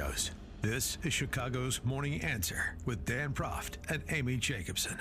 Studios. This is Chicago's Morning Answer with Dan Proft and Amy Jacobson.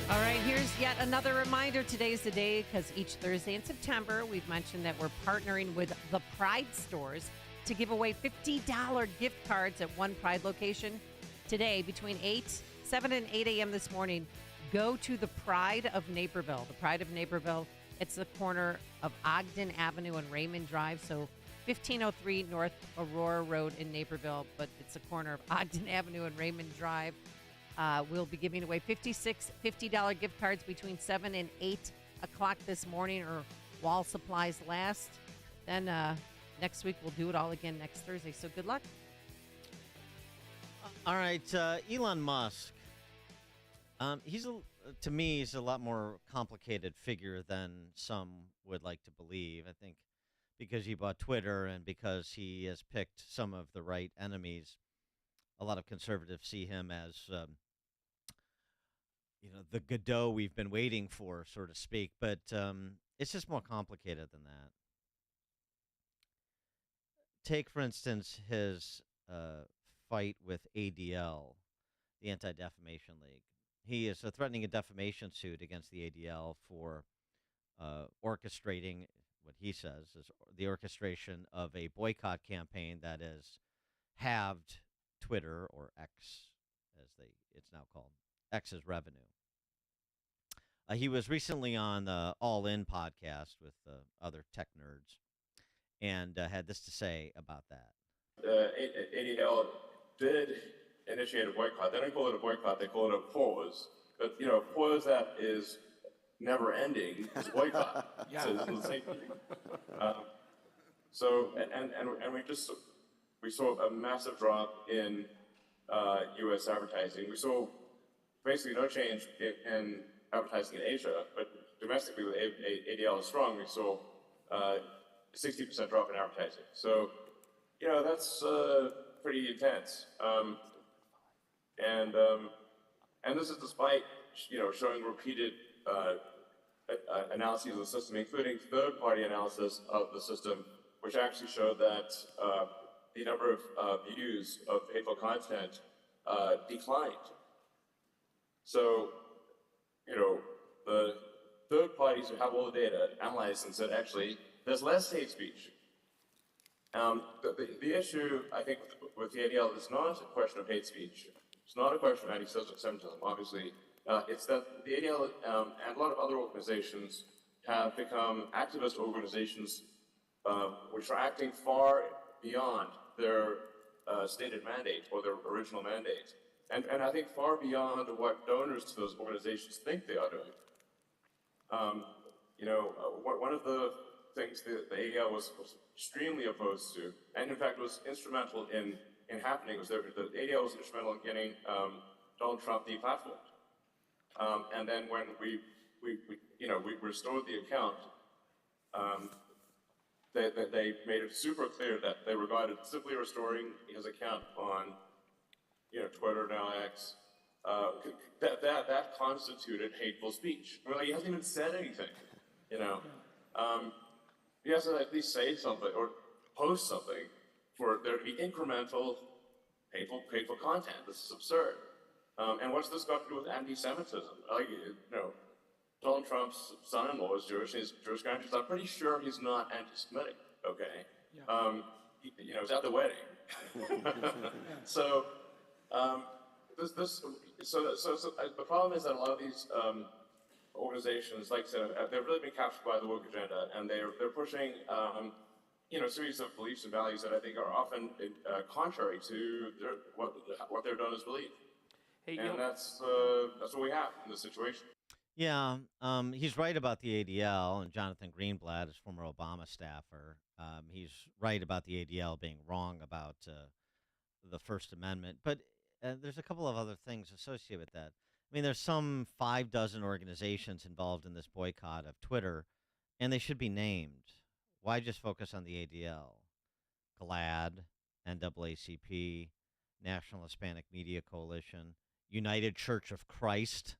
All right, here's yet another reminder. Today's the day because each Thursday in September, we've mentioned that we're partnering with the Pride stores to give away $50 gift cards at one Pride location. Today, between 7 and 8 a.m. this morning, go to the Pride of Naperville. The Pride of Naperville, it's the corner of Ogden Avenue and Raymond Drive. So 1503 North Aurora Road in Naperville, but it's the corner of Ogden Avenue and Raymond Drive. We'll be giving away $50 gift cards between 7 and 8 o'clock this morning or while supplies last. Then next week, we'll do it all again next Thursday. So good luck. All right. Elon Musk. To me, he's a lot more complicated figure than some would like to believe. I think because he bought Twitter and because he has picked some of the right enemies, a lot of conservatives see him as, the Godot we've been waiting for, so to speak. But it's just more complicated than that. Take, for instance, his fight with ADL, the Anti-Defamation League. He is threatening a defamation suit against the ADL for orchestrating what he says is the orchestration of a boycott campaign that has halved Twitter, or X, as it's now called, X's revenue. He was recently on the All In podcast with other tech nerds and had this to say about that. ADL did initiate a boycott. They don't call it a boycott, they call it a pause. But, a pause that is never ending is a boycott. Yeah. So it's the same thing. We saw a massive drop in U.S. advertising. We saw basically no change in advertising in Asia, but domestically with ADL is strong, we saw a 60% drop in advertising. So, that's pretty intense. And this is despite, showing repeated analyses of the system, including third-party analysis of the system, which actually showed that the number of views of hateful content declined. So, the third parties who have all the data analyzed and said, actually, there's less hate speech. The issue, I think, with the ADL is not a question of hate speech. It's not a question of anti-Semitism, obviously. It's that the ADL and a lot of other organizations have become activist organizations which are acting far beyond their stated mandate or their original mandate. And I think far beyond what donors to those organizations think they are doing. One of the things that the ADL was extremely opposed to, and in fact was instrumental in happening, was that the ADL was instrumental in getting Donald Trump deplatformed. And then when we restored the account, they made it super clear that they regarded simply restoring his account on Twitter, now X, that constituted hateful speech. He hasn't even said anything, He has to at least say something or post something for there to be incremental hateful content. This is absurd. And what's this got to do with anti-Semitism? Donald Trump's son-in-law is Jewish, and his Jewish grandparents. I'm pretty sure he's not anti-Semitic, okay? Yeah. He's at the wedding. So the problem is that a lot of these organizations, like I said, they've really been captured by the woke agenda, and they're pushing a series of beliefs and values that I think are often contrary to what their donors believe. Hey, and that's what we have in this situation. Yeah, he's right about the ADL, and Jonathan Greenblatt, his former Obama staffer, he's right about the ADL being wrong about the First Amendment. But there's a couple of other things associated with that. I mean, there's some 6 organizations involved in this boycott of Twitter, and they should be named. Why just focus on the ADL? GLAAD, NAACP, National Hispanic Media Coalition, United Church of Christ,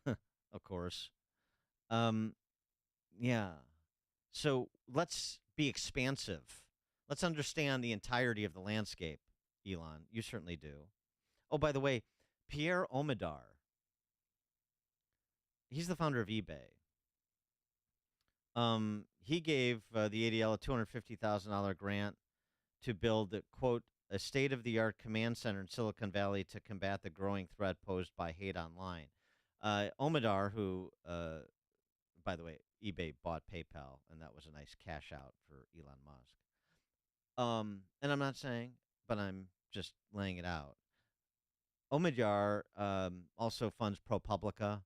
of course. Yeah. So let's be expansive Let's understand the entirety of the landscape, Elon. You certainly do. Oh, by the way, Pierre Omidyar, he's the founder of eBay. He gave the ADL a $250,000 grant to build, quote, a state-of-the-art command center in Silicon Valley to combat the growing threat posed by hate online. Omidyar, who, by the way, eBay bought PayPal, and that was a nice cash out for Elon Musk. And I'm not saying, but I'm just laying it out. Omidyar also funds ProPublica,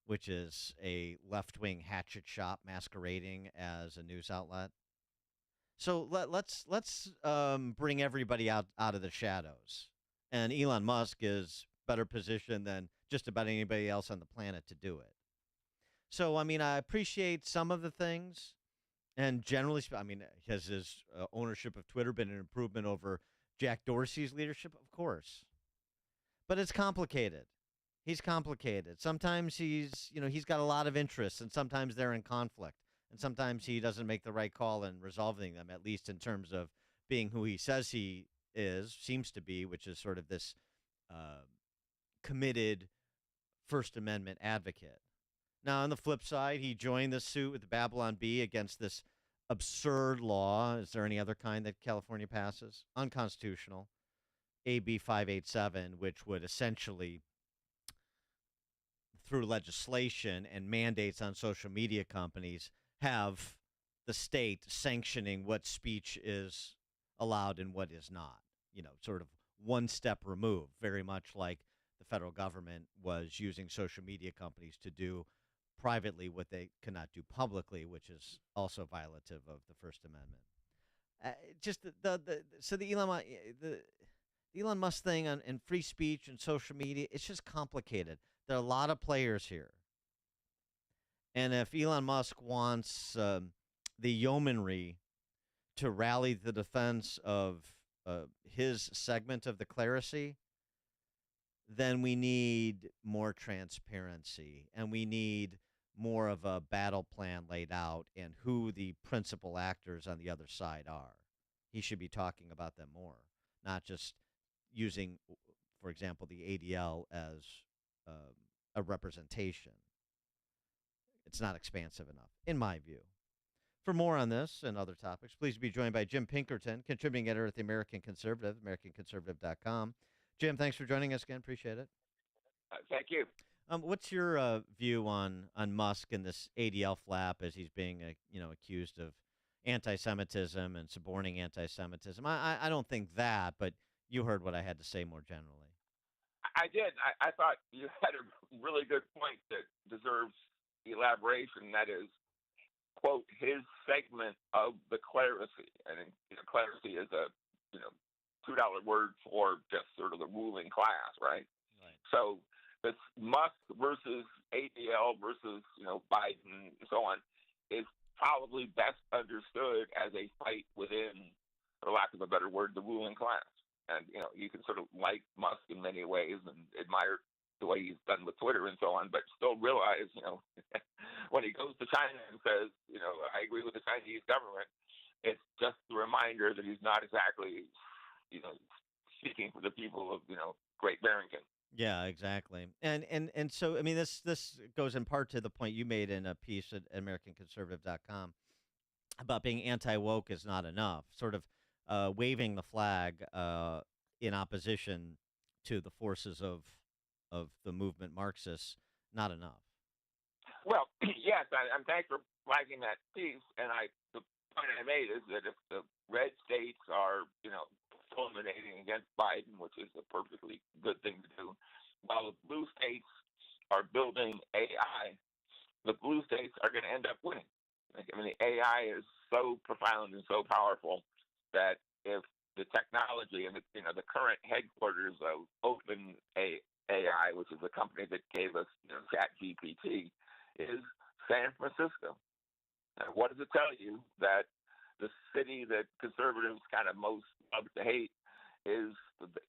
which is a left-wing hatchet shop masquerading as a news outlet. So let's bring everybody out of the shadows, and Elon Musk is better positioned than just about anybody else on the planet to do it. So I mean, I appreciate some of the things, and generally, I mean, has his ownership of Twitter been an improvement over Jack Dorsey's leadership? Of course, but it's complicated. He's complicated. Sometimes he's got a lot of interests, and sometimes they're in conflict. And sometimes he doesn't make the right call in resolving them, at least in terms of being who he says he seems to be, which is sort of this committed First Amendment advocate. Now, on the flip side, he joined the suit with the Babylon Bee against this absurd law. Is there any other kind that California passes? Unconstitutional. AB 587, which would essentially, through legislation and mandates on social media companies, have the state sanctioning what speech is allowed and what is not. Sort of one step removed, very much like the federal government was using social media companies to do privately what they cannot do publicly, which is also violative of the First Amendment. Just the Elon Musk thing and free speech and social media, it's just complicated. There are a lot of players here. And if Elon Musk wants the yeomanry to rally the defense of his segment of the clerisy, then we need more transparency, and we need more of a battle plan laid out and who the principal actors on the other side are. He should be talking about them more, not just using, for example, the ADL as a representation. It's not expansive enough, in my view. For more on this and other topics, please be joined by Jim Pinkerton, contributing editor at the American Conservative, AmericanConservative.com. Jim, thanks for joining us again. Appreciate it. Thank you. What's your view on Musk and this ADL flap as he's being accused of anti-Semitism and suborning anti-Semitism? I don't think that, but you heard what I had to say more generally. I did. I thought you had a really good point that deserves elaboration. That is, quote, his segment of the clerisy. And clerisy is a $2 word for just sort of the ruling class, right? So this Musk versus ADL versus Biden and so on is probably best understood as a fight within, for lack of a better word, the ruling class. And you can sort of like Musk in many ways and admire the way he's done with Twitter and so on, but still realize, when he goes to China and says, I agree with the Chinese government, it's just a reminder that he's not exactly, speaking for the people of, Great Barrington. Yeah, exactly. And so, I mean, this goes in part to the point you made in a piece at AmericanConservative.com about being anti-woke is not enough, sort of waving the flag in opposition to the forces of the movement Marxists, not enough. Well, yes, I'm thanks for flagging that piece. And the point I made is that if the red states are, fulminating against Biden, which is a perfectly good thing to do, while the blue states are building AI, the blue states are going to end up winning. I mean, the AI is so profound and so powerful that if the technology and the current headquarters of OpenAI, which is the company that gave us ChatGPT, is San Francisco. Now, what does it tell you? That the city that conservatives kind of most love to hate is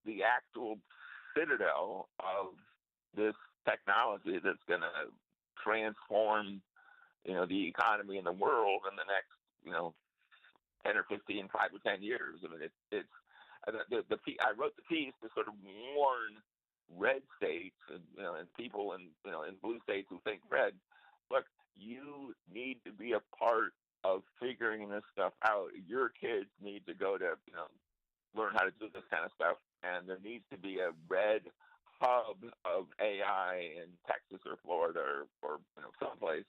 the actual citadel of this technology that's going to transform, the economy in the world in the next, 10 or 15, 5 or 10 years. I mean, I wrote the piece to sort of warn red states and and people in in blue states who think red. Look, you need to be a part of figuring this stuff out. Your kids need to go to learn how to do this kind of stuff, and there needs to be a red hub of AI in Texas or Florida or someplace,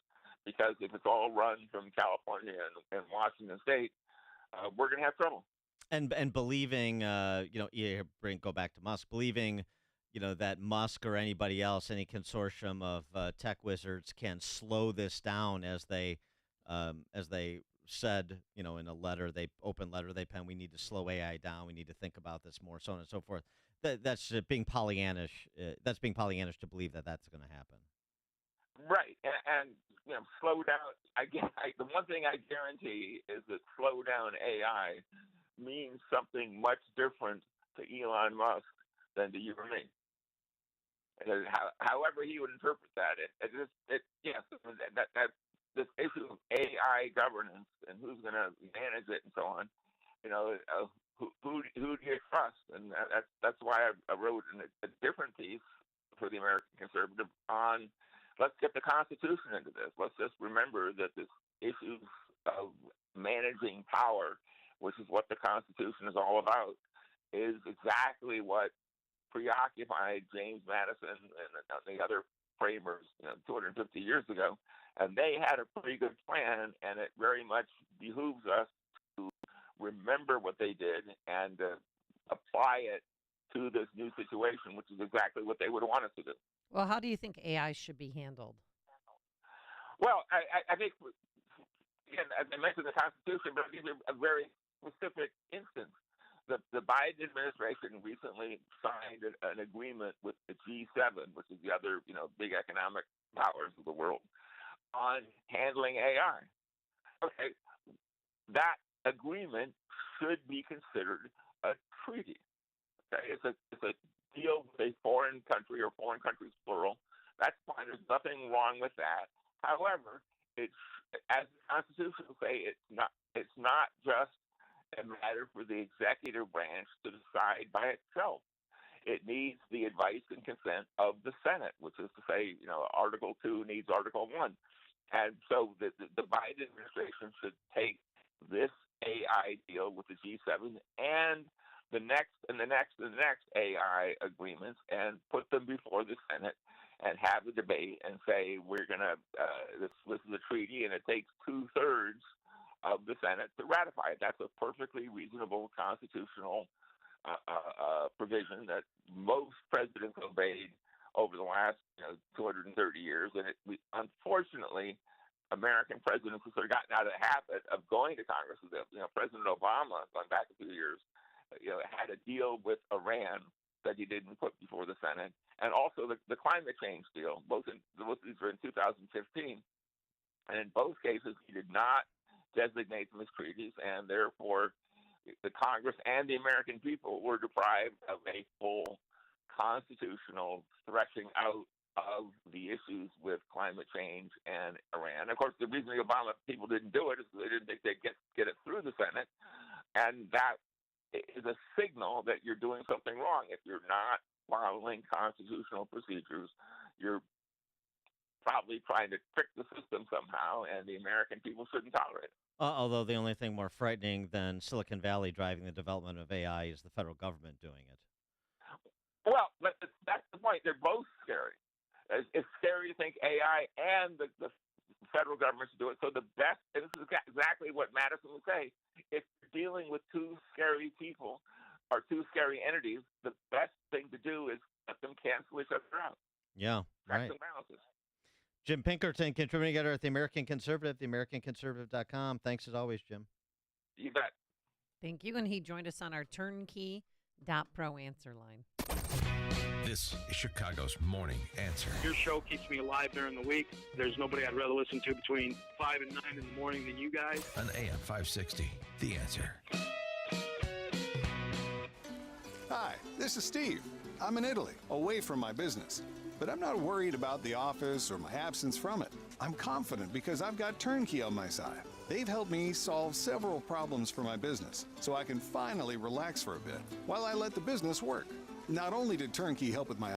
because if it's all run from California and Washington State, we're going to have trouble. And believing, go back to Musk, believing, that Musk or anybody else, any consortium of tech wizards can slow this down as they said, in a letter, open letter they penned, we need to slow AI down. We need to think about this more, so on and so forth. That's being Pollyannish. That's being Pollyannish to believe that that's going to happen. Right, and slow down. The one thing I guarantee is that slow down AI means something much different to Elon Musk than to you or me. And however he would interpret that, this issue of AI governance and who's going to manage it and so on. Who do you trust? And that's why I wrote a different piece for the American Conservative on, let's get the Constitution into this. Let's just remember that this issue of managing power, which is what the Constitution is all about, is exactly what preoccupied James Madison and the other framers 250 years ago. And they had a pretty good plan, and it very much behooves us to remember what they did and apply it to this new situation, which is exactly what they would want us to do. Well, how do you think AI should be handled? Well, I think, again, I mentioned the Constitution, but I'll give you a very specific instance. The Biden administration recently signed an agreement with the G7, which is the other, big economic powers of the world, on handling AI. Okay, that agreement should be considered a treaty. Okay, it's a deal with a foreign country or foreign countries plural. That's fine. There's nothing wrong with that. However, it's, as the Constitution will say, it's not just a matter for the executive branch to decide by itself. It needs the advice and consent of the Senate, which is to say, Article 2 needs Article 1. And so the Biden administration should take this AI deal with the G7 and the next AI agreements and put them before the Senate and have a debate and say, we're going to, this is a treaty and it takes 2/3 of the Senate to ratify it. That's a perfectly reasonable constitutional provision that most presidents obeyed over the last 230 years. And unfortunately, American presidents have sort of gotten out of the habit of going to Congress with it. President Obama, going back a few years, had a deal with Iran that he didn't put before the Senate, and also the climate change deal. Both of these were in 2015, and in both cases, he did not designate them as treaties, and therefore, the Congress and the American people were deprived of a full constitutional threshing out of the issues with climate change and Iran. Of course, the reason the Obama people didn't do it is they didn't think they'd get it through the Senate, and that is a signal that you're doing something wrong. If you're not following constitutional procedures, you're probably trying to trick the system somehow, and the American people shouldn't tolerate it. Although the only thing more frightening than Silicon Valley driving the development of AI is the federal government doing it. Well, that's the point. They're both scary. It's scary to think AI and the federal government should do it. So the best, and this is exactly what Madison would say, if you're dealing with two scary people or two scary entities, the best thing to do is let them cancel each other out. Yeah, right. Checks and balances. Jim Pinkerton, contributing editor at The American Conservative, theamericanconservative.com. Thanks as always, Jim. You bet. Thank you. And he joined us on our turnkey.pro answer line. This is Chicago's Morning Answer. Your show keeps me alive during the week. There's nobody I'd rather listen to between 5 and 9 in the morning than you guys. On AM 560, The Answer. Hi, this is Steve. I'm in Italy, away from my business. But I'm not worried about the office or my absence from it. I'm confident because I've got Turnkey on my side. They've helped me solve several problems for my business, so I can finally relax for a bit while I let the business work. Not only did Turnkey help with my